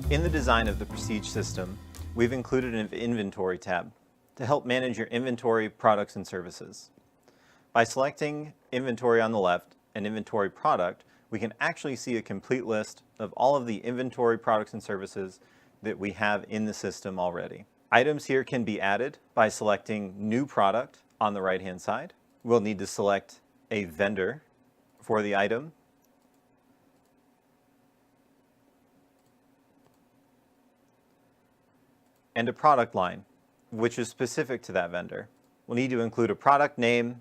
In the design of the Prestige system, we've included an inventory tab to help manage your inventory, products, and services. By selecting inventory on the left and inventory product, we can actually see a complete list of all of the inventory, products, and services that we have in the system already. Items here can be added by selecting New Product on the right-hand side. We'll need to select a vendor for the item. And a product line, which is specific to that vendor. We'll need to include a product name,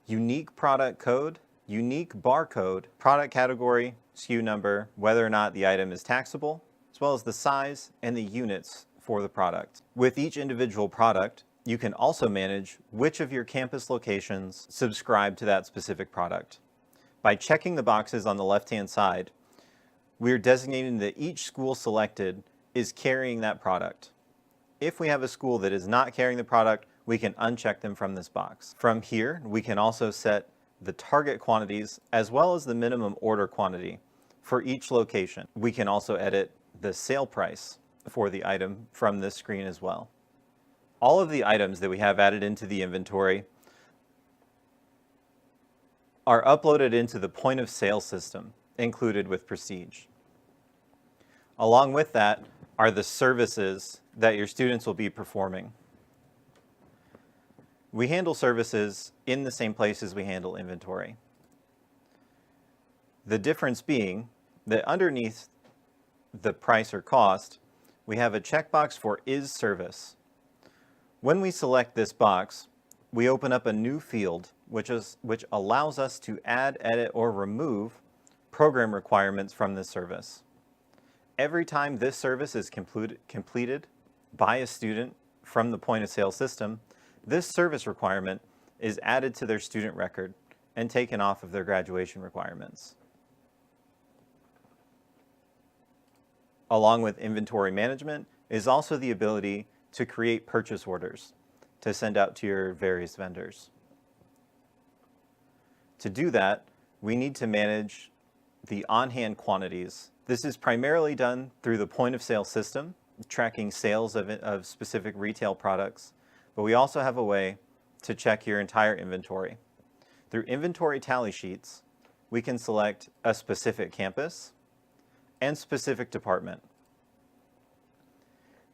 unique product code, unique barcode, product category, SKU number, whether or not the item is taxable, as well as the size and the units for the product. With each individual product, you can also manage which of your campus locations subscribe to that specific product. By checking the boxes on the left-hand side, we're designating that each school selected is carrying that product. If we have a school that is not carrying the product, we can uncheck them from this box. From here, we can also set the target quantities as well as the minimum order quantity for each location. We can also edit the sale price for the item from this screen as well. All of the items that we have added into the inventory are uploaded into the point of sale system included with Prestige. Along with that are the services that your students will be performing. We handle services in the same place as we handle inventory. The difference being that underneath the price or cost, we have a checkbox for Is Service. When we select this box, we open up a new field which allows us to add, edit, or remove program requirements from this service. Every time this service is completed by a student from the point of sale system, this service requirement is added to their student record and taken off of their graduation requirements. Along with inventory management is also the ability to create purchase orders to send out to your various vendors. To do that, we need to manage the on-hand quantities. This is primarily done through the point of sale system, tracking sales of specific retail products, but we also have a way to check your entire inventory. Through inventory tally sheets, we can select a specific campus and specific department.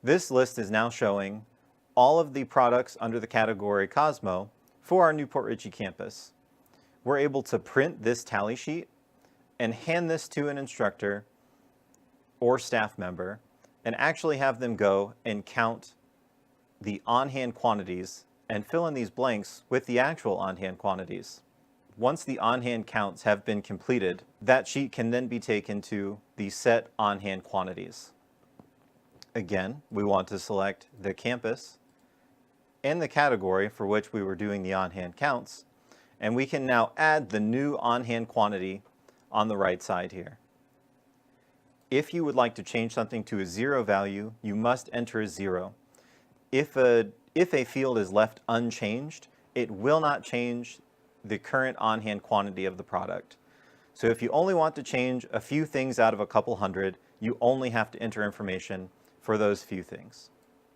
This list is now showing all of the products under the category Cosmo for our New Port Richey campus. We're able to print this tally sheet and hand this to an instructor or staff member and actually have them go and count the on-hand quantities and fill in these blanks with the actual on-hand quantities. Once the on-hand counts have been completed, that sheet can then be taken to the set on-hand quantities. Again, we want to select the campus and the category for which we were doing the on-hand counts, and we can now add the new on-hand quantity on the right side here. If you would like to change something to a 0 value, you must enter a 0. If a field is left unchanged, it will not change the current on-hand quantity of the product. So if you only want to change a few things out of a couple hundred, you only have to enter information for those few things.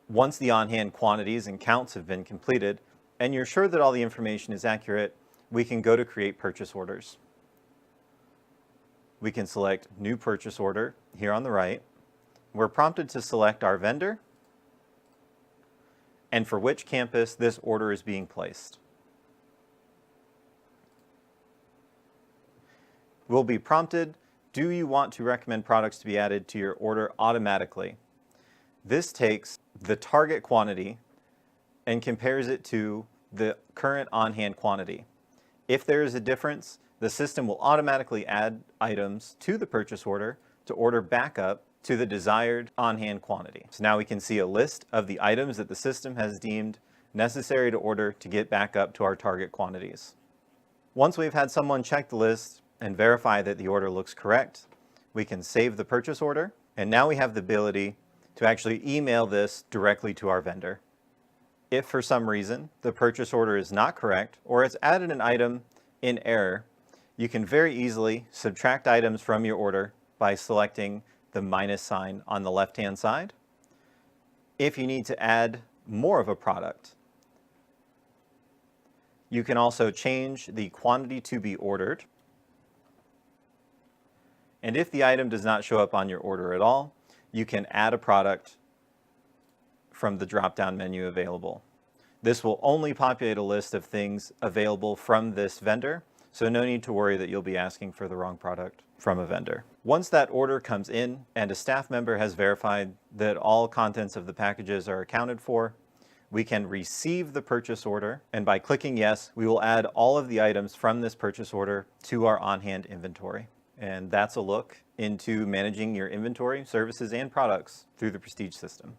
Once the on-hand quantities and counts have been completed, and you're sure that all the information is accurate, we can go to create purchase orders. We can select New Purchase Order here on the right. We're prompted to select our vendor and for which campus this order is being placed. We'll be prompted, do you want to recommend products to be added to your order automatically? This takes the target quantity and compares it to the current on-hand quantity. If there is a difference, the system will automatically add items to the purchase order to order back up to the desired on-hand quantity. So now we can see a list of the items that the system has deemed necessary to order to get back up to our target quantities. Once we've had someone check the list and verify that the order looks correct, we can save the purchase order, and now we have the ability to actually email this directly to our vendor. If for some reason the purchase order is not correct or it's added an item in error, you can very easily subtract items from your order by selecting the minus sign on the left-hand side. If you need to add more of a product, you can also change the quantity to be ordered. And if the item does not show up on your order at all, you can add a product from the drop-down menu available. This will only populate a list of things available from this vendor, so no need to worry that you'll be asking for the wrong product from a vendor. Once that order comes in and a staff member has verified that all contents of the packages are accounted for, we can receive the purchase order, and by clicking yes, we will add all of the items from this purchase order to our on-hand inventory. And that's a look into managing your inventory, services, and products through the Prestige system.